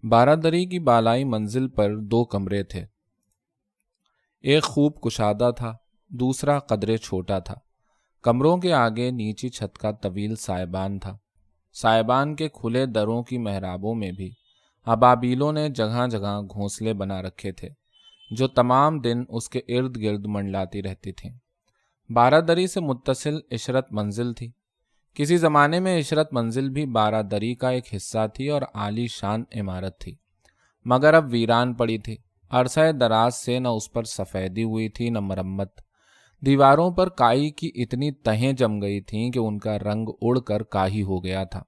بارادری کی بالائی منزل پر 2 کمرے تھے۔ ایک خوب کشادہ تھا، دوسرا قدرے چھوٹا تھا۔ کمروں کے آگے نیچی چھت کا طویل سائبان تھا۔ سائبان کے کھلے دروں کی محرابوں میں بھی ابابیلوں نے جگہ جگہ گھونسلے بنا رکھے تھے جو تمام دن اس کے ارد گرد منڈلاتی رہتی تھیں۔ بارادری سے متصل عشرت منزل تھی۔ کسی زمانے میں عشرت منزل بھی بارادری کا ایک حصہ تھی اور عالی شان عمارت تھی، مگر اب ویران پڑی تھی۔ عرصہ دراز سے نہ اس پر سفیدی ہوئی تھی نہ مرمت۔ دیواروں پر کائی کی اتنی تہیں جم گئی تھیں کہ ان کا رنگ اڑ کر کاہی ہو گیا تھا۔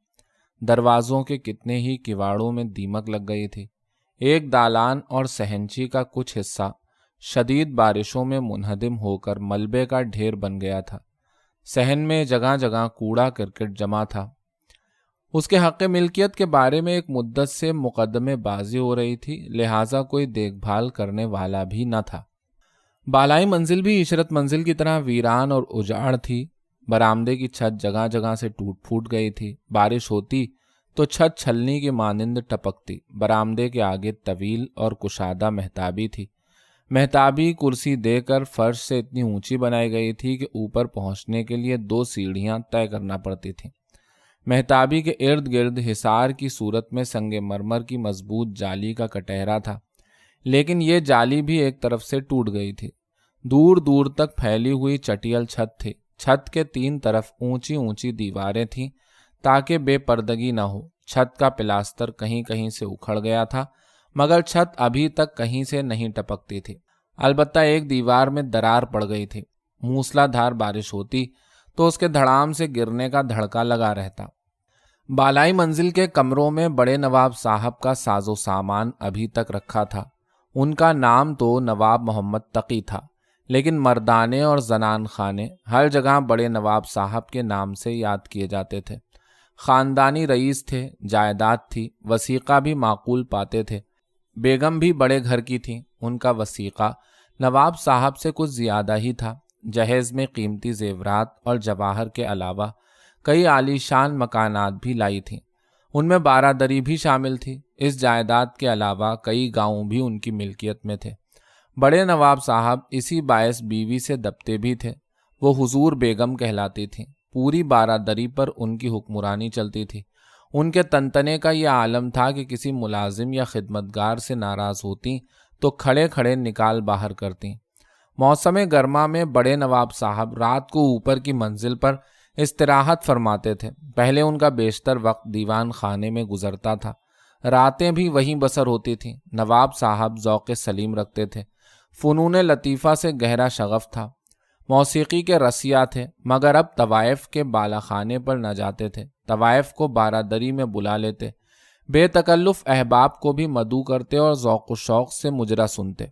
دروازوں کے کتنے ہی کواڑوں میں دیمک لگ گئی تھی۔ ایک دالان اور صحنچی کا کچھ حصہ شدید بارشوں میں منہدم ہو کر ملبے کا ڈھیر بن گیا تھا۔ صحن میں جگہ جگہ کوڑا کرکٹ جمع تھا۔ اس کے حق ملکیت کے بارے میں ایک مدت سے مقدمے بازی ہو رہی تھی، لہٰذا کوئی دیکھ بھال کرنے والا بھی نہ تھا۔ بالائی منزل بھی عشرت منزل کی طرح ویران اور اجاڑ تھی۔ برآمدے کی چھت جگہ جگہ سے ٹوٹ پھوٹ گئی تھی۔ بارش ہوتی تو چھت چھلنی کی مانند ٹپکتی۔ برآمدے کے آگے طویل اور کشادہ محتابی تھی۔ محتابی کرسی دے کر فرش سے اتنی اونچی بنائی گئی تھی کہ اوپر پہنچنے کے لیے 2 سیڑھیاں طے کرنا پڑتی تھیں۔ محتابی کے ارد گرد حصار کی صورت میں سنگ مرمر کی مضبوط جالی کا کٹہرا تھا، لیکن یہ جالی بھی ایک طرف سے ٹوٹ گئی تھی۔ دور دور تک پھیلی ہوئی چٹیل چھت تھی۔ چھت کے 3 طرف اونچی اونچی دیواریں تھیں تاکہ بے پردگی نہ ہو۔ چھت کا پلاسٹر کہیں کہیں سے اکھڑ گیا تھا، مگر چھت ابھی تک کہیں سے نہیں ٹپکتی تھی۔ البتہ ایک دیوار میں درار پڑ گئی تھی۔ موسلا دھار بارش ہوتی تو اس کے دھڑام سے گرنے کا دھڑکا لگا رہتا۔ بالائی منزل کے کمروں میں بڑے نواب صاحب کا ساز و سامان ابھی تک رکھا تھا۔ ان کا نام تو نواب محمد تقی تھا، لیکن مردانے اور زنان خانے ہر جگہ بڑے نواب صاحب کے نام سے یاد کیے جاتے تھے۔ خاندانی رئیس تھے، جائیداد تھی، وثیقہ بھی معقول پاتے تھے۔ بیگم بھی بڑے گھر کی تھیں۔ ان کا وثیقہ نواب صاحب سے کچھ زیادہ ہی تھا۔ جہیز میں قیمتی زیورات اور جواہر کے علاوہ کئی عالی شان مکانات بھی لائی تھیں۔ ان میں بارادری بھی شامل تھی۔ اس جائیداد کے علاوہ کئی گاؤں بھی ان کی ملکیت میں تھے۔ بڑے نواب صاحب اسی باعث بیوی سے دبتے بھی تھے۔ وہ حضور بیگم کہلاتی تھیں۔ پوری بارادری پر ان کی حکمرانی چلتی تھی۔ ان کے تنتنے کا یہ عالم تھا کہ کسی ملازم یا خدمتگار سے ناراض ہوتی تو کھڑے کھڑے نکال باہر کرتی۔ موسم گرما میں بڑے نواب صاحب رات کو اوپر کی منزل پر استراحت فرماتے تھے۔ پہلے ان کا بیشتر وقت دیوان خانے میں گزرتا تھا۔ راتیں بھی وہیں بسر ہوتی تھیں۔ نواب صاحب ذوق سلیم رکھتے تھے۔ فنون لطیفہ سے گہرا شغف تھا۔ موسیقی کے رسیا تھے، مگر اب طوائف کے بالا خانے پر نہ جاتے تھے۔ طوائف کو بارادری میں بلا لیتے، بے تکلف احباب کو بھی مدعو کرتے اور ذوق و شوق سے مجرا سنتے۔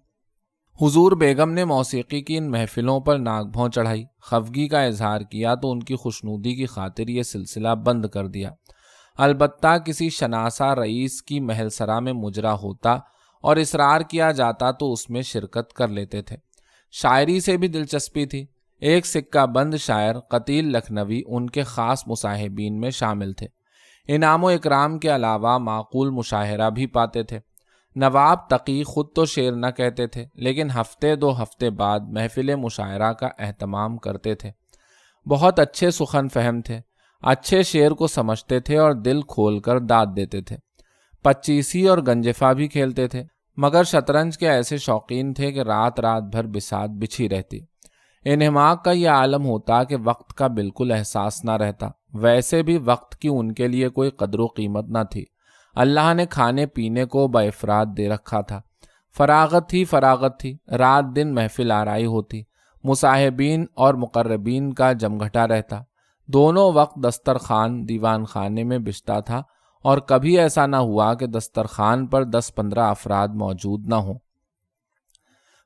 حضور بیگم نے موسیقی کی ان محفلوں پر ناک بھوں چڑھائی، خفگی کا اظہار کیا تو ان کی خوشنودی کی خاطر یہ سلسلہ بند کر دیا۔ البتہ کسی شناسا رئیس کی محل سرا میں مجرا ہوتا اور اصرار کیا جاتا تو اس میں شرکت کر لیتے تھے۔ شاعری سے بھی دلچسپی تھی۔ ایک سکہ بند شاعر قتیل لکھنوی ان کے خاص مصاحبین میں شامل تھے۔ انعام و اکرام کے علاوہ معقول مشاہرہ بھی پاتے تھے۔ نواب تقی خود تو شعر نہ کہتے تھے، لیکن ہفتے 2 ہفتے بعد محفل مشاعرہ کا اہتمام کرتے تھے۔ بہت اچھے سخن فہم تھے، اچھے شعر کو سمجھتے تھے اور دل کھول کر داد دیتے تھے۔ 25 اور گنجفہ بھی کھیلتے تھے، مگر شطرنج کے ایسے شوقین تھے کہ رات رات بھر بساط بچھی رہتی۔ انہماک کا یہ عالم ہوتا کہ وقت کا بالکل احساس نہ رہتا۔ ویسے بھی وقت کی ان کے لیے کوئی قدر و قیمت نہ تھی۔ اللہ نے کھانے پینے کو بافراد دے رکھا تھا۔ فراغت ہی فراغت تھی۔ رات دن محفل آرائی ہوتی، مصاحبین اور مقربین کا جمگھٹا رہتا۔ دونوں وقت دسترخوان دیوان خانے میں بچھتا تھا اور کبھی ایسا نہ ہوا کہ دسترخوان پر 10-15 افراد موجود نہ ہوں۔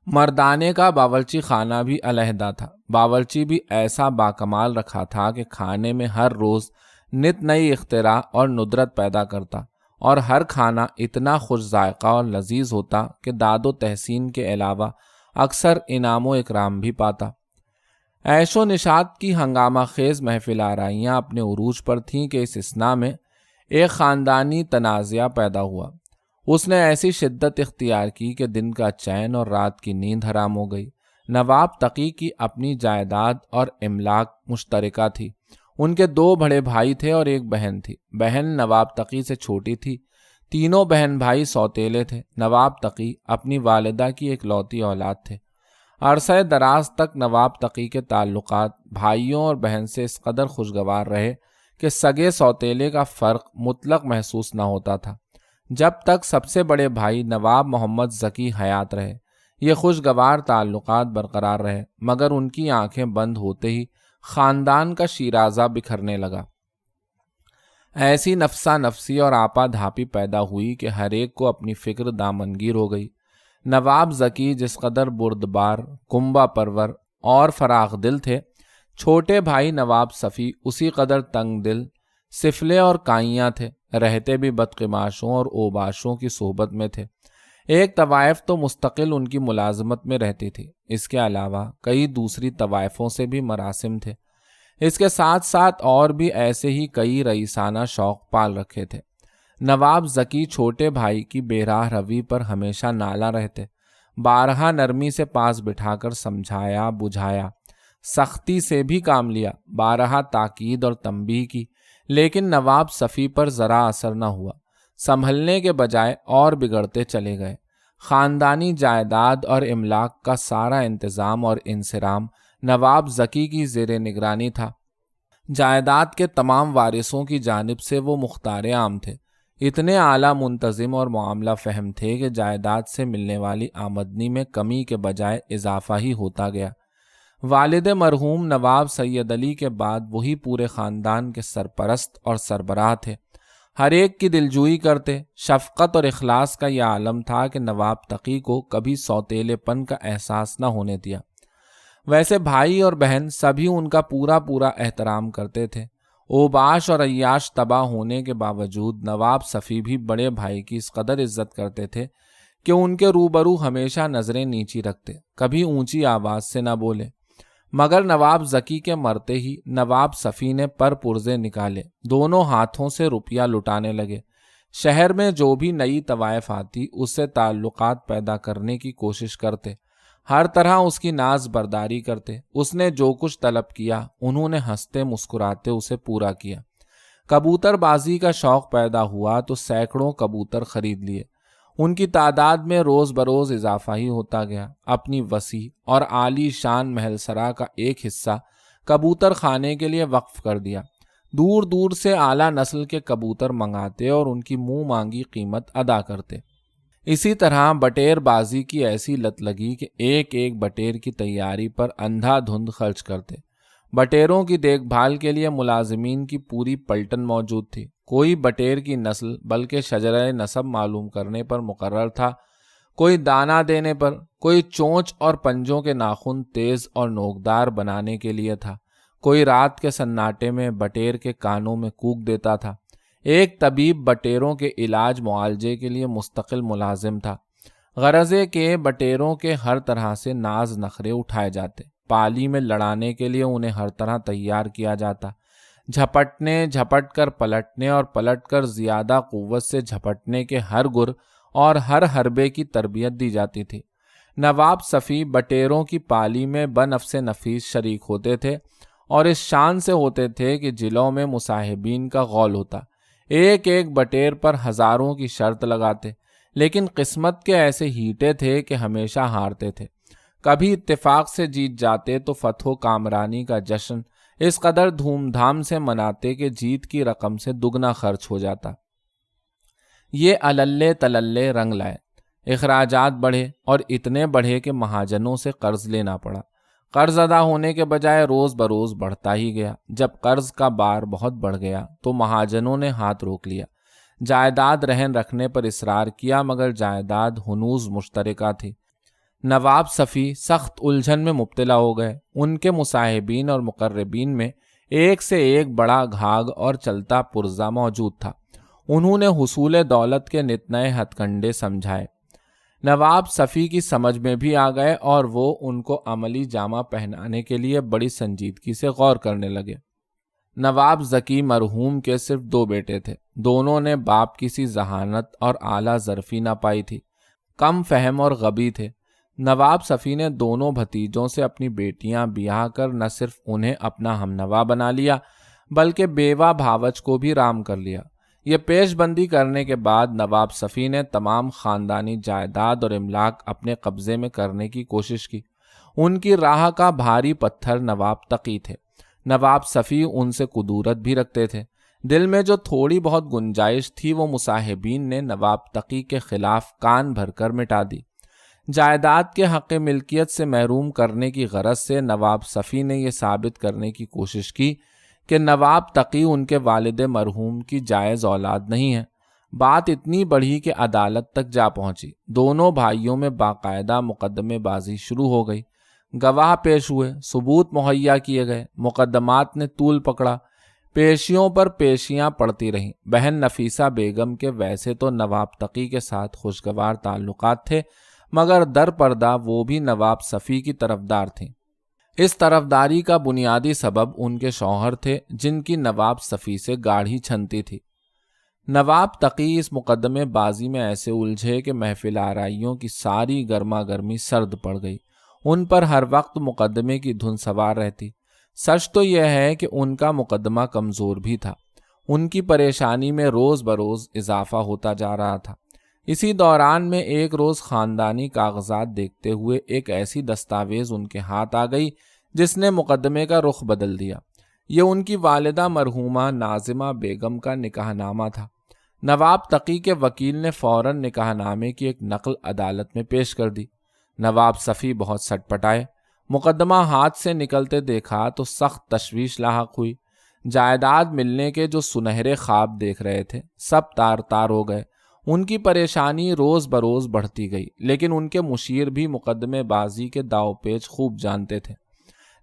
مردانے کا باورچی خانہ بھی علیحدہ تھا۔ باورچی بھی ایسا باکمال رکھا تھا کہ کھانے میں ہر روز نت نئی اختراع اور ندرت پیدا کرتا، اور ہر کھانا اتنا خوش ذائقہ اور لذیذ ہوتا کہ داد و تحسین کے علاوہ اکثر انعام و اکرام بھی پاتا۔ عیش و نشاط کی ہنگامہ خیز محفل آرائیاں اپنے عروج پر تھیں کہ اس اثنا میں ایک خاندانی تنازعہ پیدا ہوا۔ اس نے ایسی شدت اختیار کی کہ دن کا چین اور رات کی نیند حرام ہو گئی۔ نواب تقی کی اپنی جائیداد اور املاک مشترکہ تھی۔ ان کے 2 بڑے بھائی تھے اور ایک بہن تھی۔ بہن نواب تقی سے چھوٹی تھی۔ تینوں بہن بھائی سوتیلے تھے۔ نواب تقی اپنی والدہ کی اکلوتی اولاد تھے۔ عرصہ دراز تک نواب تقی کے تعلقات بھائیوں اور بہن سے اس قدر خوشگوار رہے کہ سگے سوتیلے کا فرق مطلق محسوس نہ ہوتا تھا، جب تک سب سے بڑے بھائی نواب محمد ذکی حیات رہے۔ یہ خوشگوار تعلقات برقرار رہے، مگر ان کی آنکھیں بند ہوتے ہی خاندان کا شیرازہ بکھرنے لگا۔ ایسی نفسا نفسی اور آپا دھاپی پیدا ہوئی کہ ہر ایک کو اپنی فکر دامنگیر ہو گئی۔ نواب ذکی جس قدر بردبار، کنبہ پرور اور فراخ دل تھے، چھوٹے بھائی نواب صفی اسی قدر تنگ دل، سفلے اور کائیاں تھے، رہتے بھی بدقماشوں اور اوباشوں کی صحبت میں تھے۔ ایک طوائف تو مستقل ان کی ملازمت میں رہتی تھی، اس کے علاوہ کئی دوسری طوائفوں سے بھی مراسم تھے۔ اس کے ساتھ ساتھ اور بھی ایسے ہی کئی رئیسانہ شوق پال رکھے تھے۔ نواب ذکی چھوٹے بھائی کی بے راہ روی پر ہمیشہ نالاں رہتے، بارہا نرمی سے پاس بٹھا کر سمجھایا بجھایا، سختی سے بھی کام لیا، بارہا تاکید اور تنبیہ کی، لیکن نواب صفی پر ذرا اثر نہ ہوا۔ سنبھلنے کے بجائے اور بگڑتے چلے گئے۔ خاندانی جائیداد اور املاک کا سارا انتظام اور انصرام نواب ذکی کی زیر نگرانی تھا۔ جائیداد کے تمام وارثوں کی جانب سے وہ مختار عام تھے، اتنے اعلیٰ منتظم اور معاملہ فہم تھے کہ جائیداد سے ملنے والی آمدنی میں کمی کے بجائے اضافہ ہی ہوتا گیا۔ والد مرحوم نواب سید علی کے بعد وہی پورے خاندان کے سرپرست اور سربراہ تھے، ہر ایک کی دلجوئی کرتے۔ شفقت اور اخلاص کا یہ عالم تھا کہ نواب تقی کو کبھی سوتیلے پن کا احساس نہ ہونے دیا۔ ویسے بھائی اور بہن سبھی ان کا پورا احترام کرتے تھے۔ اوباش اور عیاش تباہ ہونے کے باوجود نواب صفی بھی بڑے بھائی کی اس قدر عزت کرتے تھے کہ ان کے روبرو ہمیشہ نظریں نیچی رکھتے، کبھی اونچی آواز سے نہ بولے۔ مگر نواب ذکی کے مرتے ہی نواب صفی نے پرزے نکالے، دونوں ہاتھوں سے روپیہ لٹانے لگے۔ شہر میں جو بھی نئی طوائف آتی اس سے تعلقات پیدا کرنے کی کوشش کرتے، ہر طرح اس کی ناز برداری کرتے۔ اس نے جو کچھ طلب کیا انہوں نے ہنستے مسکراتے اسے پورا کیا۔ کبوتر بازی کا شوق پیدا ہوا تو سینکڑوں کبوتر خرید لیے۔ ان کی تعداد میں روز بروز اضافہ ہی ہوتا گیا۔ اپنی وسیع اور عالی شان محل سرا کا ایک حصہ کبوتر خانے کے لیے وقف کر دیا۔ دور دور سے اعلیٰ نسل کے کبوتر منگاتے اور ان کی منہ مانگی قیمت ادا کرتے۔ اسی طرح بٹیر بازی کی ایسی لت لگی کہ ایک ایک بٹیر کی تیاری پر اندھا دھند خرچ کرتے۔ بٹیروں کی دیکھ بھال کے لیے ملازمین کی پوری پلٹن موجود تھی۔ کوئی بٹیر کی نسل بلکہ شجرہ نسب معلوم کرنے پر مقرر تھا، کوئی دانہ دینے پر، کوئی چونچ اور پنجوں کے ناخن تیز اور نوکدار بنانے کے لیے تھا، کوئی رات کے سناٹے میں بٹیر کے کانوں میں کوک دیتا تھا۔ ایک طبیب بٹیروں کے علاج معالجے کے لیے مستقل ملازم تھا۔ غرض ہے کہ بٹیروں کے ہر طرح سے ناز نخرے اٹھائے جاتے، پالی میں لڑانے کے لیے انہیں ہر طرح تیار کیا جاتا، جھپٹنے، جھپٹ کر پلٹنے اور پلٹ کر زیادہ قوت سے جھپٹنے کے ہر گر اور ہر حربے کی تربیت دی جاتی تھی۔ نواب صفی بٹیروں کی پالی میں بنفس نفیس شریک ہوتے تھے اور اس شان سے ہوتے تھے کہ جلوں میں مصاحبین کا غول ہوتا۔ ایک ایک بٹیر پر ہزاروں کی شرط لگاتے، لیکن قسمت کے ایسے ہیٹے تھے کہ ہمیشہ ہارتے تھے۔ کبھی اتفاق سے جیت جاتے تو فتح و کامرانی کا جشن اس قدر دھوم دھام سے مناتے کہ جیت کی رقم سے دگنا خرچ ہو جاتا۔ یہ اللے تللے رنگ لائے، اخراجات بڑھے اور اتنے بڑھے کہ مہاجنوں سے قرض لینا پڑا۔ قرض ادا ہونے کے بجائے روز بروز بڑھتا ہی گیا۔ جب قرض کا بار بہت بڑھ گیا تو مہاجنوں نے ہاتھ روک لیا۔ جائیداد رہن رکھنے پر اصرار کیا، مگر جائیداد ہنوز مشترکہ تھی۔ نواب صفی سخت الجھن میں مبتلا ہو گئے۔ ان کے مصاحبین اور مقربین میں ایک سے ایک بڑا گھاگ اور چلتا پرزہ موجود تھا۔ انہوں نے حصول دولت کے نت نئے ہتھ کنڈے سمجھائے۔ نواب صفی کی سمجھ میں بھی آ گئے اور وہ ان کو عملی جامہ پہنانے کے لیے بڑی سنجیدگی سے غور کرنے لگے۔ نواب ذکی مرحوم کے صرف 2 بیٹے تھے۔ دونوں نے باپ کی سی ذہانت اور اعلیٰ ظرفی نہ پائی تھی، کم فہم اور غبی تھے۔ نواب صفی نے دونوں بھتیجوں سے اپنی بیٹیاں بیاہ کر نہ صرف انہیں اپنا ہمنوا بنا لیا بلکہ بیوہ بھاوچ کو بھی رام کر لیا۔ یہ پیش بندی کرنے کے بعد نواب صفی نے تمام خاندانی جائیداد اور املاک اپنے قبضے میں کرنے کی کوشش کی۔ ان کی راہ کا بھاری پتھر نواب تقی تھے۔ نواب صفی ان سے کدورت بھی رکھتے تھے۔ دل میں جو تھوڑی بہت گنجائش تھی وہ مصاحبین نے نواب تقی کے خلاف کان بھر کر مٹا دی۔ جائیداد کے حق ملکیت سے محروم کرنے کی غرض سے نواب صفی نے یہ ثابت کرنے کی کوشش کی کہ نواب تقی ان کے والد مرحوم کی جائز اولاد نہیں ہے۔ بات اتنی بڑھی کہ عدالت تک جا پہنچی۔ دونوں بھائیوں میں باقاعدہ مقدمے بازی شروع ہو گئی۔ گواہ پیش ہوئے، ثبوت مہیا کیے گئے، مقدمات نے طول پکڑا، پیشیوں پر پیشیاں پڑتی رہیں۔ بہن نفیسہ بیگم کے ویسے تو نواب تقی کے ساتھ خوشگوار تعلقات تھے، مگر در پردہ وہ بھی نواب صفی کی طرفدار تھیں۔ اس طرفداری کا بنیادی سبب ان کے شوہر تھے، جن کی نواب صفی سے گاڑھی چھنتی تھی۔ نواب تقی اس مقدمے بازی میں ایسے الجھے کہ محفل آرائیوں کی ساری گرما گرمی سرد پڑ گئی۔ ان پر ہر وقت مقدمے کی دھن سوار رہتی۔ سچ تو یہ ہے کہ ان کا مقدمہ کمزور بھی تھا۔ ان کی پریشانی میں روز بروز اضافہ ہوتا جا رہا تھا۔ اسی دوران میں ایک روز خاندانی کاغذات دیکھتے ہوئے ایک ایسی دستاویز ان کے ہاتھ آ گئی جس نے مقدمے کا رخ بدل دیا۔ یہ ان کی والدہ مرحومہ ناظمہ بیگم کا نکاح نامہ تھا۔ نواب تقی کے وکیل نے فوراً نکاح نامے کی ایک نقل عدالت میں پیش کر دی۔ نواب صفی بہت سٹ پٹائے۔ مقدمہ ہاتھ سے نکلتے دیکھا تو سخت تشویش لاحق ہوئی۔ جائیداد ملنے کے جو سنہرے خواب دیکھ رہے تھے سب تار تار ہو گئے۔ ان کی پریشانی روز بروز بڑھتی گئی، لیکن ان کے مشیر بھی مقدمے بازی کے داؤ پیچ خوب جانتے تھے۔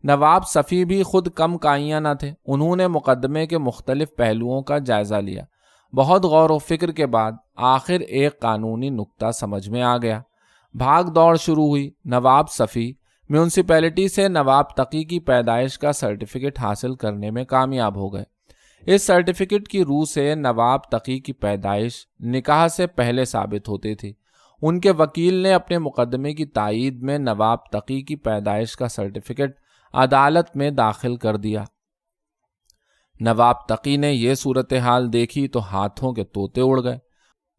نواب صفی بھی خود کم کائیاں نہ تھے۔ انہوں نے مقدمے کے مختلف پہلوؤں کا جائزہ لیا۔ بہت غور و فکر کے بعد آخر ایک قانونی نکتہ سمجھ میں آ گیا۔ بھاگ دوڑ شروع ہوئی۔ نواب صفی میونسپلٹی سے نواب تقی کی پیدائش کا سرٹیفکیٹ حاصل کرنے میں کامیاب ہو گئے۔ اس سرٹیفکیٹ کی روح سے نواب تقی کی پیدائش نکاح سے پہلے ثابت ہوتی تھی۔ ان کے وکیل نے اپنے مقدمے کی تائید میں نواب تقی کی پیدائش کا سرٹیفکیٹ عدالت میں داخل کر دیا۔ نواب تقی نے یہ صورتحال دیکھی تو ہاتھوں کے طوطے اڑ گئے۔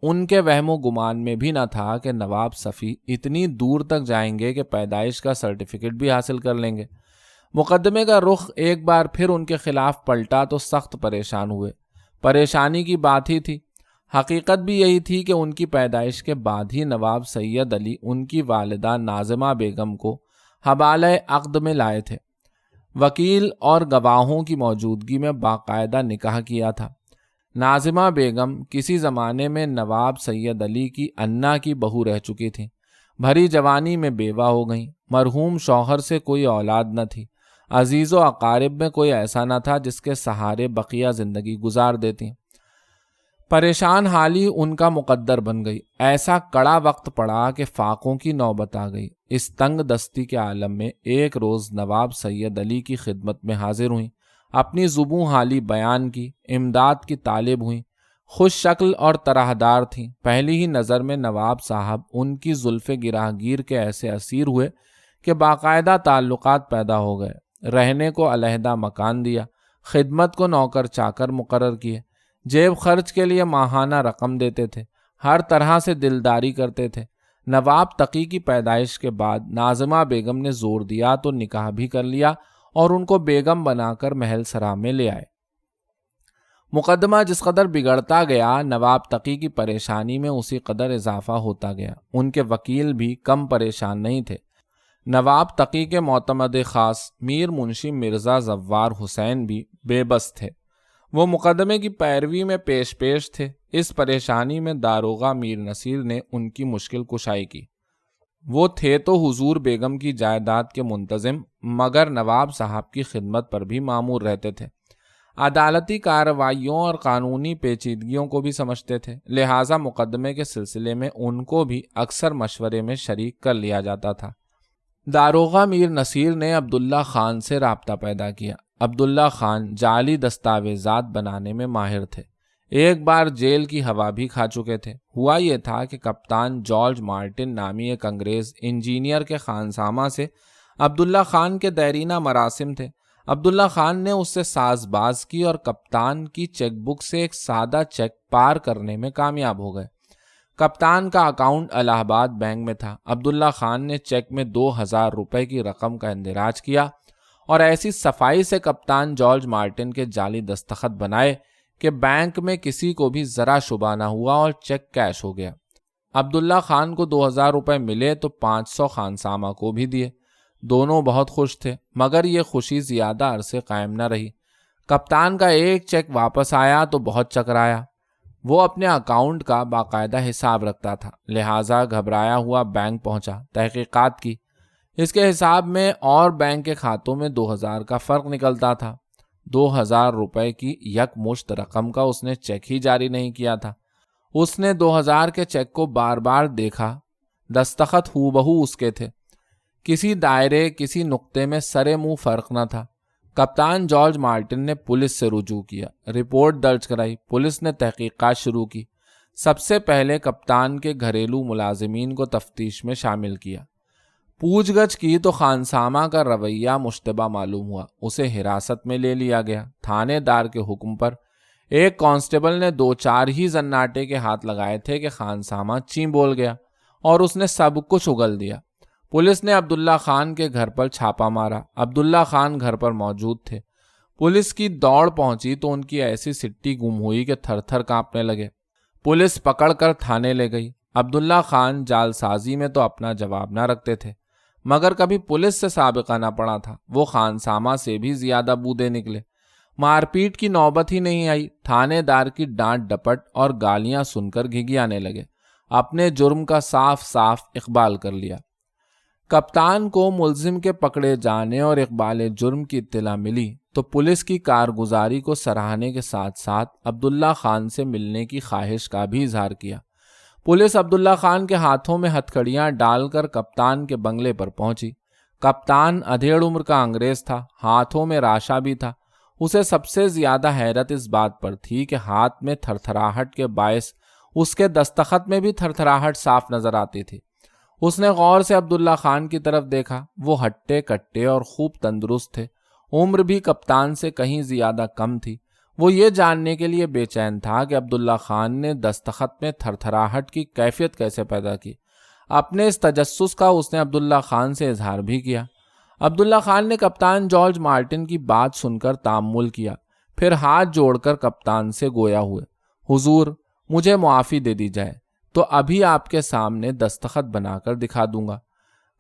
ان کے وہم و گمان میں بھی نہ تھا کہ نواب صفی اتنی دور تک جائیں گے کہ پیدائش کا سرٹیفکیٹ بھی حاصل کر لیں گے۔ مقدمے کا رخ ایک بار پھر ان کے خلاف پلٹا تو سخت پریشان ہوئے۔ پریشانی کی بات ہی تھی۔ حقیقت بھی یہی تھی کہ ان کی پیدائش کے بعد ہی نواب سید علی ان کی والدہ ناظمہ بیگم کو حوالہ عقد میں لائے تھے۔ وکیل اور گواہوں کی موجودگی میں باقاعدہ نکاح کیا تھا۔ ناظمہ بیگم کسی زمانے میں نواب سید علی کی انا کی بہو رہ چکی تھیں۔ بھری جوانی میں بیوہ ہو گئیں۔ مرحوم شوہر سے کوئی اولاد نہ تھی۔ عزیز و اقارب میں کوئی ایسا نہ تھا جس کے سہارے بقیہ زندگی گزار دیتی۔ پریشان حالی ان کا مقدر بن گئی۔ ایسا کڑا وقت پڑا کہ فاقوں کی نوبت آ گئی۔ اس تنگ دستی کے عالم میں ایک روز نواب سید علی کی خدمت میں حاضر ہوئیں، اپنی زبوں حالی بیان کی، امداد کی طالب ہوئیں، خوش شکل اور طرحدار تھیں۔ پہلی ہی نظر میں نواب صاحب ان کی زلف گراہ گیر کے ایسے اسیر ہوئے کہ باقاعدہ تعلقات پیدا ہو گئے۔ رہنے کو علیحدہ مکان دیا، خدمت کو نوکر چاکر مقرر کیے، جیب خرچ کے لیے ماہانہ رقم دیتے تھے، ہر طرح سے دلداری کرتے تھے۔ نواب تقی کی پیدائش کے بعد ناظمہ بیگم نے زور دیا تو نکاح بھی کر لیا اور ان کو بیگم بنا کر محل سرا میں لے آئے۔ مقدمہ جس قدر بگڑتا گیا، نواب تقی کی پریشانی میں اسی قدر اضافہ ہوتا گیا۔ ان کے وکیل بھی کم پریشان نہیں تھے۔ نواب تقی کے معتمد خاص میر منشی مرزا زوار حسین بھی بے بس تھے۔ وہ مقدمے کی پیروی میں پیش تھے۔ اس پریشانی میں داروغہ میر نصیر نے ان کی مشکل کشائی کی۔ وہ تھے تو حضور بیگم کی جائیداد کے منتظم، مگر نواب صاحب کی خدمت پر بھی مامور رہتے تھے۔ عدالتی کارروائیوں اور قانونی پیچیدگیوں کو بھی سمجھتے تھے، لہٰذا مقدمے کے سلسلے میں ان کو بھی اکثر مشورے میں شریک کر لیا جاتا تھا۔ داروغہ میر نصیر نے عبداللہ خان سے رابطہ پیدا کیا۔ عبداللہ خان جعلی دستاویزات بنانے میں ماہر تھے، ایک بار جیل کی ہوا بھی کھا چکے تھے۔ ہوا یہ تھا کہ کپتان جارج مارٹن نامی ایک انگریز انجینئر کے خانسامہ سے عبداللہ خان کے دیرینہ مراسم تھے۔ عبداللہ خان نے اس سے ساز باز کی اور کپتان کی چیک بک سے ایک سادہ چیک پار کرنے میں کامیاب ہو گئے۔ کپتان کا اکاؤنٹ الہ آباد بینک میں تھا۔ عبداللہ خان نے چیک میں 2000 روپے کی رقم کا اندراج کیا اور ایسی صفائی سے کپتان جارج مارٹن کے جعلی دستخط بنائے کہ بینک میں کسی کو بھی ذرا شبہ نہ ہوا اور چیک کیش ہو گیا۔ عبداللہ خان کو 2000 روپے ملے تو 500 خانسامہ کو بھی دیے۔ دونوں بہت خوش تھے، مگر یہ خوشی زیادہ عرصے قائم نہ رہی۔ کپتان کا ایک چیک واپس آیا تو بہت چکرایا۔ وہ اپنے اکاؤنٹ کا باقاعدہ حساب رکھتا تھا، لہٰذا گھبرایا ہوا بینک پہنچا، تحقیقات کی۔ اس کے حساب میں اور بینک کے کھاتوں میں 2000 کا فرق نکلتا تھا۔ 2000 روپے کی یک مشت رقم کا اس نے چیک ہی جاری نہیں کیا تھا۔ اس نے 2000 کے چیک کو بار بار دیکھا، دستخط ہو بہو اس کے تھے، کسی دائرے کسی نقطے میں سرے منہ فرق نہ تھا۔ کپتان جارج مارٹن نے پولیس سے رجوع کیا، رپورٹ درج کرائی۔ پولیس نے تحقیقات شروع کی۔ سب سے پہلے کپتان کے گھریلو ملازمین کو تفتیش میں شامل کیا۔ پوچھ گچھ کی تو خانسامہ کا رویہ مشتبہ معلوم ہوا۔ اسے حراست میں لے لیا گیا۔ تھانے دار کے حکم پر ایک کانسٹیبل نے 2-4 ہی زناٹے کے ہاتھ لگائے تھے کہ خانسامہ چیں بول گیا اور اس نے سب کچھ اگل دیا۔ پولیس نے عبداللہ خان کے گھر پر چھاپا مارا۔ عبداللہ خان گھر پر موجود تھے۔ پولیس کی دوڑ پہنچی تو ان کی ایسی سٹی گم ہوئی کہ تھر تھر کانپنے لگے۔ پولیس پکڑ کر تھانے لے گئی۔ عبداللہ خان جال سازی میں تو اپنا جواب نہ رکھتے تھے، مگر کبھی پولیس سے سابقہ نہ پڑا تھا۔ وہ خانسامہ سے بھی زیادہ بودے نکلے۔ مار پیٹ کی نوبت ہی نہیں آئی۔ تھانے دار کی ڈانٹ ڈپٹ اور گالیاں سن کر گھگیانے لگے۔ اپنے جرم کا صاف صاف اقبال کر لیا۔ کپتان کو ملزم کے پکڑے جانے اور اقبال جرم کی اطلاع ملی تو پولیس کی کارگزاری کو سراہنے کے ساتھ ساتھ عبداللہ خان سے ملنے کی خواہش کا بھی اظہار کیا۔ پولیس عبداللہ خان کے ہاتھوں میں ہتھکڑیاں ڈال کر کپتان کے بنگلے پر پہنچی۔ کپتان ادھیڑ عمر کا انگریز تھا، ہاتھوں میں راشا بھی تھا۔ اسے سب سے زیادہ حیرت اس بات پر تھی کہ ہاتھ میں تھرتھراہٹ کے باعث اس کے دستخط میں بھی تھرتھراہٹ صاف نظر آتی تھی۔ اس نے غور سے عبداللہ خان کی طرف دیکھا۔ وہ ہٹے کٹے اور خوب تندرست تھے، عمر بھی کپتان سے کہیں زیادہ کم تھی۔ وہ یہ جاننے کے لیے بے چین تھا کہ عبداللہ خان نے دستخط میں تھرتھراہٹ کی کیفیت کیسے پیدا کی۔ اپنے اس تجسس کا اس نے عبداللہ خان سے اظہار بھی کیا۔ عبداللہ خان نے کپتان جارج مارٹن کی بات سن کر تأمل کیا، پھر ہاتھ جوڑ کر کپتان سے گویا ہوئے، حضور مجھے معافی دے دی جائے تو ابھی آپ کے سامنے دستخط بنا کر دکھا دوں گا۔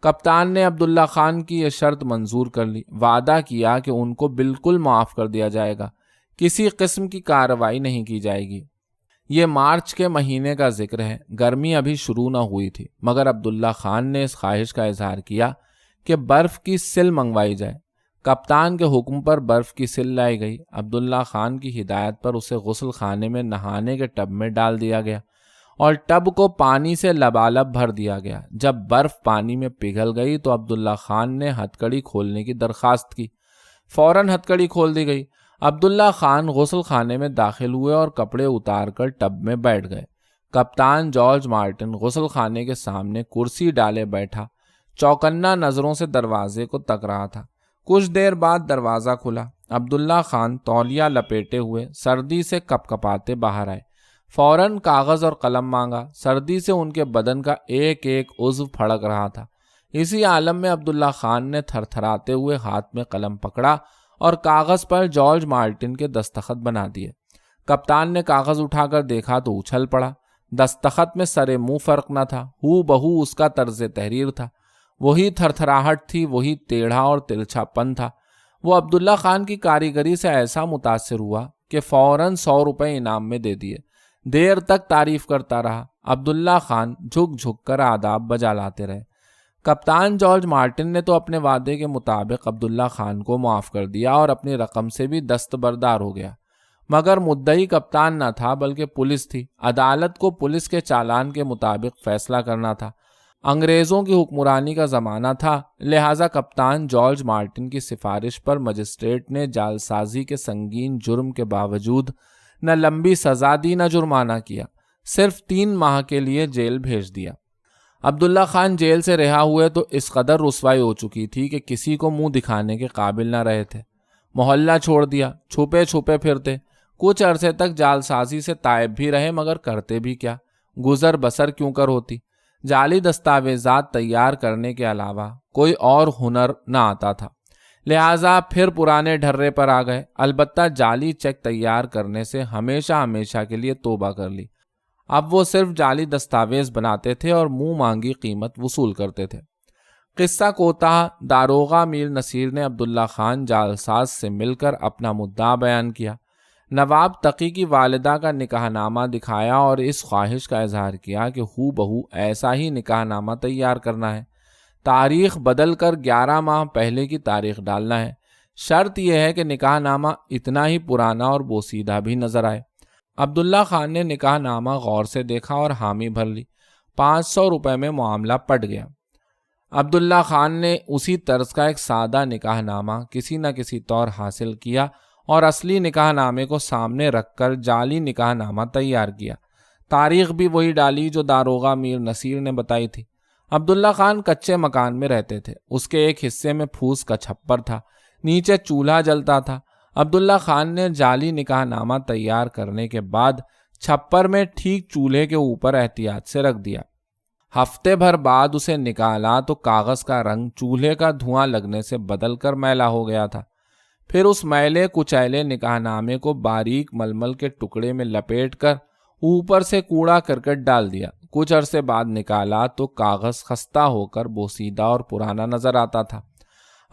کپتان نے عبداللہ خان کی یہ شرط منظور کر لی، وعدہ کیا کہ ان کو بالکل معاف کر دیا جائے گا، کسی قسم کی کارروائی نہیں کی جائے گی۔ یہ مارچ کے مہینے کا ذکر ہے، گرمی ابھی شروع نہ ہوئی تھی، مگر عبداللہ خان نے اس خواہش کا اظہار کیا کہ برف کی سل منگوائی جائے۔ کپتان کے حکم پر برف کی سل لائی گئی۔ عبداللہ خان کی ہدایت پر اسے غسل خانے میں نہانے کے ٹب میں ڈال دیا گیا اور ٹب کو پانی سے لبالب بھر دیا گیا۔ جب برف پانی میں پگھل گئی تو عبداللہ خان نے ہتھکڑی کھولنے کی درخواست کی۔ فوراً ہتھکڑی کھول دی گئی۔ عبداللہ خان غسل خانے میں داخل ہوئے اور کپڑے اتار کر ٹب میں بیٹھ گئے۔ کپتان جارج مارٹن غسل خانے کے سامنے کرسی ڈالے بیٹھا چوکنا نظروں سے دروازے کو تک رہا تھا۔ کچھ دیر بعد دروازہ کھلا۔ عبداللہ خان تولیہ لپیٹے ہوئے سردی سے کپ کپاتے باہر آئے۔ فوراً کاغذ اور قلم مانگا۔ سردی سے ان کے بدن کا ایک ایک عضو پھڑک رہا تھا۔ اسی عالم میں عبداللہ خان نے تھر تھراتے ہوئے ہاتھ میں قلم پکڑا اور کاغذ پر جارج مارٹن کے دستخط بنا دیے۔ کپتان نے کاغذ اٹھا کر دیکھا تو اچھل پڑا۔ دستخط میں سرے منہ فرق نہ تھا، ہو بہو اس کا طرز تحریر تھا۔ وہی تھرتھراہٹ تھی، وہی ٹیڑھا اور ترچھا پن تھا۔ وہ عبداللہ خان کی کاریگری سے ایسا متاثر ہوا کہ فوراً 100 روپے انعام میں دے دیے۔ دیر تک تعریف کرتا رہا۔ عبداللہ خان جھک جھک کر آداب بجا لاتے رہے۔ کپتان جارج مارٹن نے تو اپنے وعدے کے مطابق عبداللہ خان کو معاف کر دیا اور اپنی رقم سے بھی دستبردار ہو گیا، مگر مدعی کپتان نہ تھا بلکہ پولیس تھی۔ عدالت کو پولیس کے چالان کے مطابق فیصلہ کرنا تھا۔ انگریزوں کی حکمرانی کا زمانہ تھا، لہٰذا کپتان جارج مارٹن کی سفارش پر مجسٹریٹ نے جعلسازی کے سنگین جرم کے باوجود نہ لمبی سزا دی نہ جرمانہ کیا، صرف 3 ماہ کے لیے جیل بھیج دیا۔ عبداللہ خان جیل سے رہا ہوئے تو اس قدر رسوائی ہو چکی تھی کہ کسی کو منہ دکھانے کے قابل نہ رہے تھے۔ محلہ چھوڑ دیا، چھپے چھپے پھرتے، کچھ عرصے تک جعلسازی سے تائب بھی رہے، مگر کرتے بھی کیا، گزر بسر کیوں کر ہوتی۔ جعلی دستاویزات تیار کرنے کے علاوہ کوئی اور ہنر نہ آتا تھا، لہٰذا پھر پرانے ڈھرے پر آ گئے، البتہ جعلی چیک تیار کرنے سے ہمیشہ ہمیشہ کے لیے توبہ کر لی۔ اب وہ صرف جعلی دستاویز بناتے تھے اور منہ مانگی قیمت وصول کرتے تھے۔ قصہ کوتاہ داروغہ میر نصیر نے عبداللہ خان جعلساز سے مل کر اپنا مدعا بیان کیا، نواب تقی کی والدہ کا نکاح نامہ دکھایا اور اس خواہش کا اظہار کیا کہ ہو بہو ایسا ہی نکاح نامہ تیار کرنا ہے، تاریخ بدل کر 11 ماہ پہلے کی تاریخ ڈالنا ہے، شرط یہ ہے کہ نکاح نامہ اتنا ہی پرانا اور بوسیدہ بھی نظر آئے۔ عبداللہ خان نے نکاح نامہ غور سے دیکھا اور حامی بھر لی، 500 روپے میں معاملہ پٹ گیا۔ عبداللہ خان نے اسی طرز کا ایک سادہ نکاح نامہ کسی نہ کسی طور حاصل کیا اور اصلی نکاح نامے کو سامنے رکھ کر جعلی نکاح نامہ تیار کیا۔ تاریخ بھی وہی ڈالی جو داروغہ میر نصیر نے بتائی تھی۔ عبداللہ خان کچے مکان میں رہتے تھے، اس کے ایک حصے میں پھوس کا چھپر تھا، نیچے چولہا جلتا تھا۔ عبداللہ خان نے جعلی نکاح نامہ تیار کرنے کے بعد چھپر میں ٹھیک چولہے کے اوپر احتیاط سے رکھ دیا۔ ہفتے بھر بعد اسے نکالا تو کاغذ کا رنگ چولہے کا دھواں لگنے سے بدل کر میلا ہو گیا تھا۔ پھر اس میلے کچیلے نکاح نامے کو باریک ململ کے ٹکڑے میں لپیٹ کر اوپر سے کوڑا کرکٹ ڈال دیا۔ کچھ عرصے بعد نکالا تو کاغذ خستہ ہو کر بوسیدہ اور پرانا نظر آتا تھا۔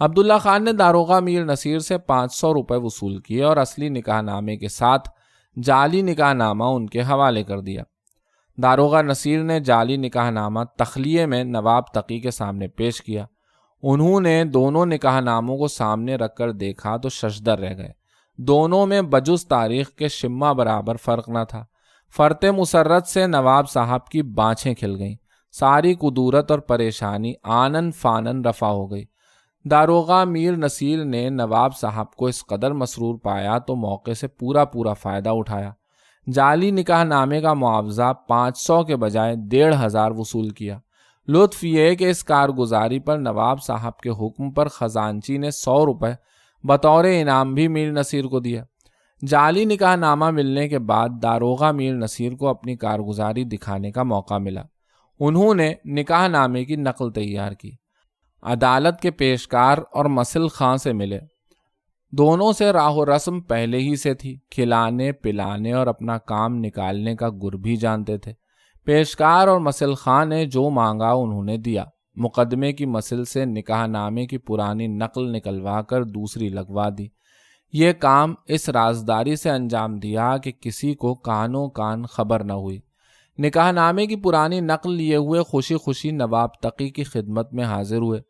عبداللہ خان نے داروغہ میر نصیر سے 500 روپے وصول کیے اور اصلی نکاح نامے کے ساتھ جعلی نکاح نامہ ان کے حوالے کر دیا۔ داروغہ نصیر نے جعلی نکاح نامہ تخلیے میں نواب تقی کے سامنے پیش کیا۔ انہوں نے دونوں نکاح ناموں کو سامنے رکھ کر دیکھا تو ششدر رہ گئے۔ دونوں میں بجز تاریخ کے شمع برابر فرق نہ تھا۔ فرط مسرت سے نواب صاحب کی بانچھیں کھل گئیں، ساری کدورت اور پریشانی آنن فانن رفع ہو گئی۔ داروغہ میر نصیر نے نواب صاحب کو اس قدر مسرور پایا تو موقع سے پورا فائدہ اٹھایا۔ جعلی نکاح نامے کا معاوضہ 500 کے بجائے 1500 وصول کیا۔ لطف یہ کہ اس کارگزاری پر نواب صاحب کے حکم پر خزانچی نے 100 روپے بطور انعام بھی میر نصیر کو دیا۔ جعلی نکاح نامہ ملنے کے بعد داروغہ میر نصیر کو اپنی کارگزاری دکھانے کا موقع ملا۔ انہوں نے نکاح نامے کی نقل تیار کی، عدالت کے پیشکار اور مسل خاں سے ملے۔ دونوں سے راہ و رسم پہلے ہی سے تھی، کھلانے پلانے اور اپنا کام نکالنے کا گر بھی جانتے تھے۔ پیشکار اور مسل خاں نے جو مانگا انہوں نے دیا۔ مقدمے کی مسل سے نکاح نامے کی پرانی نقل نکلوا کر دوسری لگوا دی۔ یہ کام اس رازداری سے انجام دیا کہ کسی کو کانوں کان خبر نہ ہوئی۔ نکاح نامے کی پرانی نقل لیے ہوئے خوشی خوشی نواب تقی کی خدمت میں حاضر ہوئے۔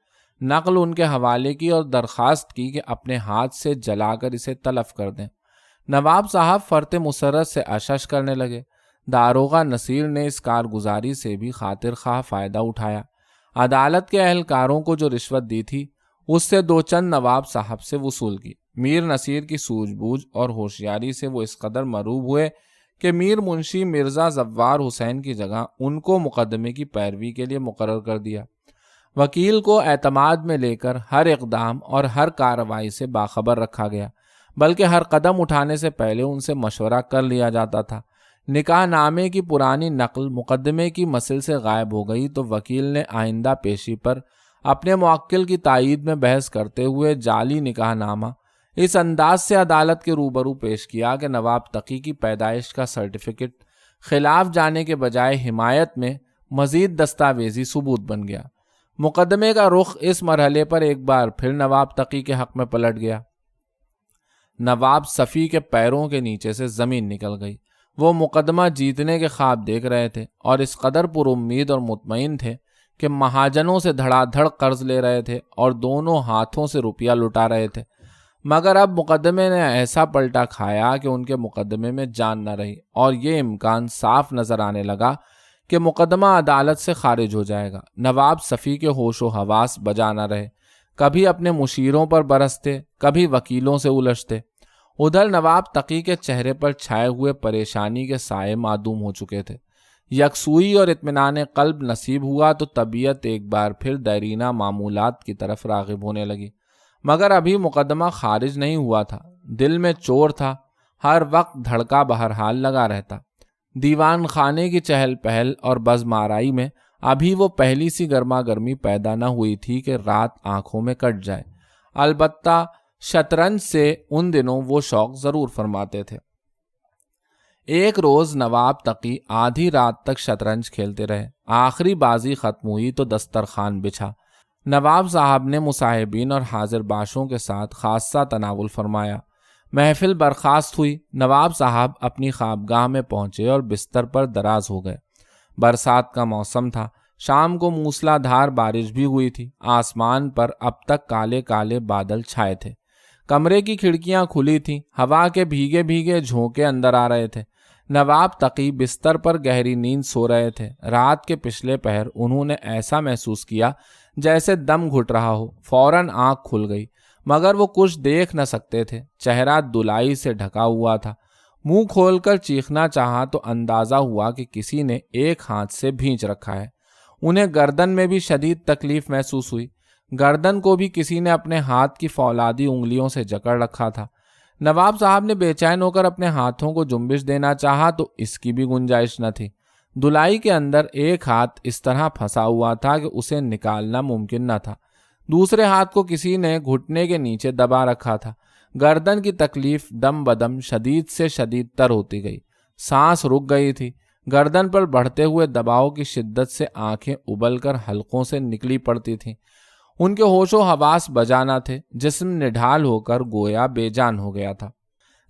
نقل ان کے حوالے کی اور درخواست کی کہ اپنے ہاتھ سے جلا کر اسے تلف کر دیں۔ نواب صاحب فرط مسرت سے اشش کرنے لگے۔ داروغہ نصیر نے اس کارگزاری سے بھی خاطر خواہ فائدہ اٹھایا۔ عدالت کے اہلکاروں کو جو رشوت دی تھی اس سے 2 چند نواب صاحب سے وصول کی۔ میر نصیر کی سوجھ بوجھ اور ہوشیاری سے وہ اس قدر مروب ہوئے کہ میر منشی مرزا زوار حسین کی جگہ ان کو مقدمے کی پیروی کے لیے مقرر کر دیا۔ وکیل کو اعتماد میں لے کر ہر اقدام اور ہر کارروائی سے باخبر رکھا گیا، بلکہ ہر قدم اٹھانے سے پہلے ان سے مشورہ کر لیا جاتا تھا۔ نکاح نامے کی پرانی نقل مقدمے کی مسل سے غائب ہو گئی تو وکیل نے آئندہ پیشی پر اپنے موکل کی تائید میں بحث کرتے ہوئے جعلی نکاح نامہ اس انداز سے عدالت کے روبرو پیش کیا کہ نواب تقی کی پیدائش کا سرٹیفکیٹ خلاف جانے کے بجائے حمایت میں مزید دستاویزی ثبوت بن گیا۔ مقدمے کا رخ اس مرحلے پر ایک بار پھر نواب تقی کے حق میں پلٹ گیا۔ نواب صفی کے پیروں کے نیچے سے زمین نکل گئی۔ وہ مقدمہ جیتنے کے خواب دیکھ رہے تھے اور اس قدر پر امید اور مطمئن تھے کہ مہاجنوں سے دھڑا دھڑ قرض لے رہے تھے اور دونوں ہاتھوں سے روپیہ لٹا رہے تھے۔ مگر اب مقدمے نے ایسا پلٹا کھایا کہ ان کے مقدمے میں جان نہ رہی اور یہ امکان صاف نظر آنے لگا کہ مقدمہ عدالت سے خارج ہو جائے گا۔ نواب صفی کے ہوش و حواس بجا نہ رہے، کبھی اپنے مشیروں پر برستے، کبھی وکیلوں سے الجھتے۔ ادھر نواب تقی کے چہرے پر چھائے ہوئے پریشانی کے سائے معدوم ہو چکے تھے۔ یکسوئی اور اطمینان قلب نصیب ہوا تو طبیعت ایک بار پھر دیرینہ معمولات کی طرف راغب ہونے لگی، مگر ابھی مقدمہ خارج نہیں ہوا تھا۔ دل میں چور تھا، ہر وقت دھڑکا بہرحال لگا رہتا۔ دیوان خانے کی چہل پہل اور بزمآرائی میں ابھی وہ پہلی سی گرما گرمی پیدا نہ ہوئی تھی کہ رات آنکھوں میں کٹ جائے۔ البتہ شطرنج سے ان دنوں وہ شوق ضرور فرماتے تھے۔ ایک روز نواب تقی آدھی رات تک شطرنج کھیلتے رہے۔ آخری بازی ختم ہوئی تو دسترخوان بچھا۔ نواب صاحب نے مصاحبین اور حاضر باشوں کے ساتھ خاصہ تناول فرمایا۔ محفل برخاست ہوئی۔ نواب صاحب اپنی خوابگاہ میں پہنچے اور بستر پر دراز ہو گئے۔ برسات کا موسم تھا۔ شام کو موسلا دھار بارش بھی ہوئی تھی۔ آسمان پر اب تک کالے کالے بادل چھائے تھے۔ کمرے کی کھڑکیاں کھلی تھیں۔ ہوا کے بھیگے بھیگے جھونکے اندر آ رہے تھے۔ نواب تقی بستر پر گہری نیند سو رہے تھے۔ رات کے پچھلے پہر انہوں نے ایسا محسوس کیا جیسے دم گھٹ رہا ہو۔ فوراً آنکھ کھل گئی، مگر وہ کچھ دیکھ نہ سکتے تھے۔ چہرہ دلائی سے ڈھکا ہوا تھا۔ منہ کھول کر چیخنا چاہا تو اندازہ ہوا کہ کسی نے ایک ہاتھ سے بھینچ رکھا ہے۔ انہیں گردن میں بھی شدید تکلیف محسوس ہوئی۔ گردن کو بھی کسی نے اپنے ہاتھ کی فولادی انگلیوں سے جکڑ رکھا تھا۔ نواب صاحب نے بے چین ہو کر اپنے ہاتھوں کو جنبش دینا چاہا تو اس کی بھی گنجائش نہ تھی۔ دلائی کے اندر ایک ہاتھ اس طرح پھنسا ہوا تھا کہ اسے نکالنا ممکن نہ تھا۔ دوسرے ہاتھ کو کسی نے گھٹنے کے نیچے دبا رکھا تھا۔ گردن کی تکلیف دم بدم شدید سے شدید تر ہوتی گئی۔ سانس رک گئی تھی۔ گردن پر بڑھتے ہوئے دباؤ کی شدت سے آنکھیں ابل کر حلقوں سے نکلی پڑتی تھیں۔ ان کے ہوش و حواس بجانا تھے۔ جسم نڈھال ہو کر گویا بے جان ہو گیا تھا۔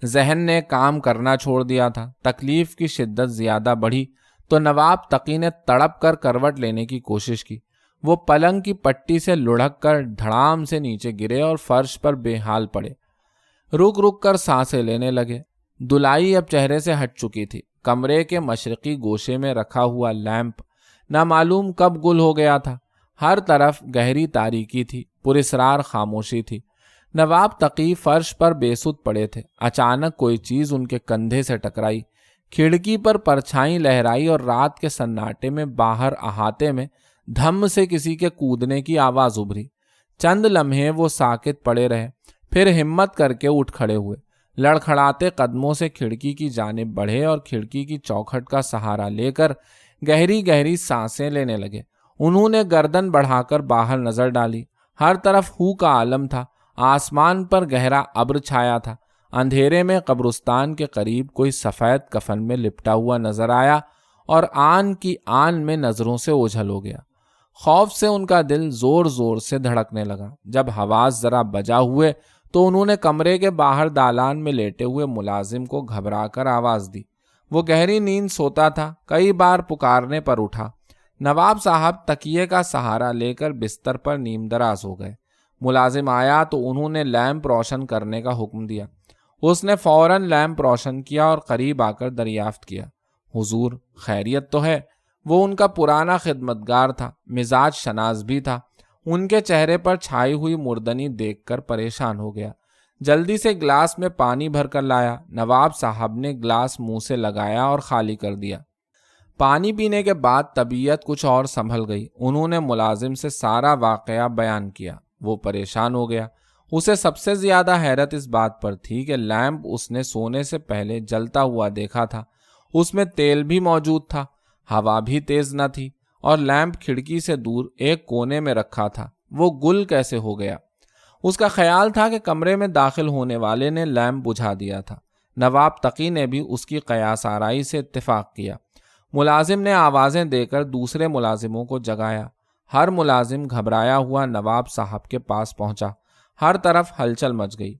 ذہن نے کام کرنا چھوڑ دیا تھا۔ تکلیف کی شدت زیادہ بڑھی تو نواب تقی نے تڑپ کر کروٹ لینے کی کوشش کی۔ وہ پلنگ کی پٹی سے لڑھک کر دھڑام سے نیچے گرے اور فرش پر بے حال پڑے۔ رک رک کر سانسیں لینے لگے۔ دلائی اب چہرے سے ہٹ چکی تھی۔ کمرے کے مشرقی گوشے میں رکھا ہوا لیمپ نہ معلوم کب گل ہو گیا تھا۔ ہر طرف گہری تاریکی تھی، پراسرار خاموشی تھی۔ نواب تقی فرش پر بے سود پڑے تھے۔ اچانک کوئی چیز ان کے کندھے سے ٹکرائی۔ کھڑکی پر پرچھائی لہرائی اور رات کے سناٹے میں باہر احاطے میں دھم سے کسی کے کودنے کی آواز ابھری۔ چند لمحے وہ ساکت پڑے رہے، پھر ہمت کر کے اٹھ کھڑے ہوئے۔ لڑکھڑاتے قدموں سے کھڑکی کی جانب بڑھے اور کھڑکی کی چوکھٹ کا سہارا لے کر گہری گہری سانسیں لینے لگے۔ انہوں نے گردن بڑھا کر باہر نظر ڈالی۔ ہر طرف ہو کا عالم تھا۔ آسمان پر گہرا ابر چھایا تھا۔ اندھیرے میں قبرستان کے قریب کوئی سفید کفن میں لپٹا ہوا نظر آیا اور آن کی آن میں نظروں سے اوجھل ہو گیا۔ خوف سے ان کا دل زور زور سے دھڑکنے لگا۔ جب حواس ذرا بجا ہوئے تو انہوں نے کمرے کے باہر دالان میں لیٹے ہوئے ملازم کو گھبرا کر آواز دی۔ وہ گہری نیند سوتا تھا۔ کئی بار پکارنے پر اٹھا۔ نواب صاحب تکیے کا سہارا لے کر بستر پر نیم دراز ہو گئے۔ ملازم آیا تو انہوں نے لیمپ روشن کرنے کا حکم دیا۔ اس نے فوراً لیمپ روشن کیا اور قریب آ کر دریافت کیا، حضور خیریت تو ہے؟ وہ ان کا پرانا خدمتگار تھا، مزاج شناس بھی تھا۔ ان کے چہرے پر چھائی ہوئی مردنی دیکھ کر پریشان ہو گیا۔ جلدی سے گلاس میں پانی بھر کر لایا۔ نواب صاحب نے گلاس منہ سے لگایا اور خالی کر دیا۔ پانی پینے کے بعد طبیعت کچھ اور سنبھل گئی۔ انہوں نے ملازم سے سارا واقعہ بیان کیا۔ وہ پریشان ہو گیا۔ اسے سب سے زیادہ حیرت اس بات پر تھی کہ لیمپ اس نے سونے سے پہلے جلتا ہوا دیکھا تھا۔ اس میں تیل بھی موجود تھا، ہوا بھی تیز نہ تھی، اور لیمپ کھڑکی سے دور ایک کونے میں رکھا تھا۔ وہ گل کیسے ہو گیا؟ اس کا خیال تھا کہ کمرے میں داخل ہونے والے نے لیمپ بجھا دیا تھا۔ نواب تقی نے بھی اس کی قیاس آرائی سے اتفاق کیا۔ ملازم نے آوازیں دے کر دوسرے ملازموں کو جگایا۔ ہر ملازم گھبرایا ہوا نواب صاحب کے پاس پہنچا۔ ہر طرف ہلچل مچ گئی۔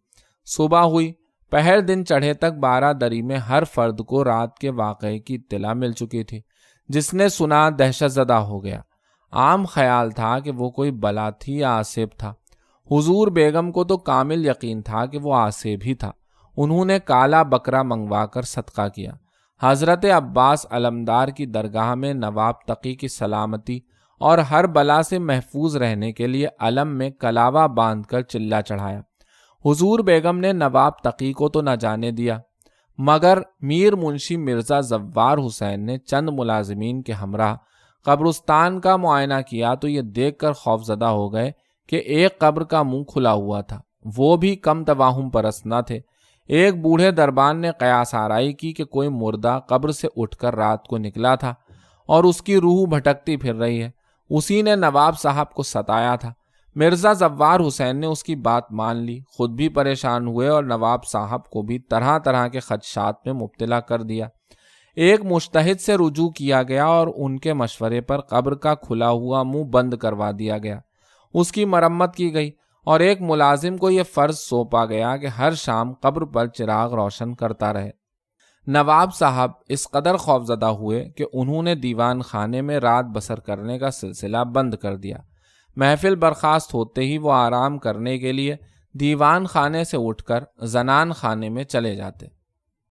صبح ہوئی۔ پہر دن چڑھے تک 12 دری میں ہر فرد کو رات کے واقعے کی اطلاع مل چکی تھی۔ جس نے سنا دہشت زدہ ہو گیا۔ عام خیال تھا کہ وہ کوئی بلا تھی یا آصف تھا۔ حضور بیگم کو تو کامل یقین تھا کہ وہ آصف ہی تھا۔ انہوں نے کالا بکرا منگوا کر صدقہ کیا۔ حضرت عباس علمدار کی درگاہ میں نواب تقی کی سلامتی اور ہر بلا سے محفوظ رہنے کے لیے علم میں کلاوہ باندھ کر چلہ چڑھایا۔ حضور بیگم نے نواب تقی کو تو نہ جانے دیا، مگر میر منشی مرزا زوار حسین نے چند ملازمین کے ہمراہ قبرستان کا معائنہ کیا تو یہ دیکھ کر خوفزدہ ہو گئے کہ ایک قبر کا منہ کھلا ہوا تھا، وہ بھی کم توہم پرست نہ تھے۔ ایک بوڑھے دربان نے قیاس آرائی کی کہ کوئی مردہ قبر سے اٹھ کر رات کو نکلا تھا اور اس کی روح بھٹکتی پھر رہی ہے، اسی نے نواب صاحب کو ستایا تھا۔ مرزا زوار حسین نے اس کی بات مان لی، خود بھی پریشان ہوئے اور نواب صاحب کو بھی طرح طرح کے خدشات میں مبتلا کر دیا۔ ایک مجتہد سے رجوع کیا گیا اور ان کے مشورے پر قبر کا کھلا ہوا منہ بند کروا دیا گیا، اس کی مرمت کی گئی اور ایک ملازم کو یہ فرض سونپا گیا کہ ہر شام قبر پر چراغ روشن کرتا رہے۔ نواب صاحب اس قدر خوفزدہ ہوئے کہ انہوں نے دیوان خانے میں رات بسر کرنے کا سلسلہ بند کر دیا۔ محفل برخاست ہوتے ہی وہ آرام کرنے کے لیے دیوان خانے سے اٹھ کر زنان خانے میں چلے جاتے۔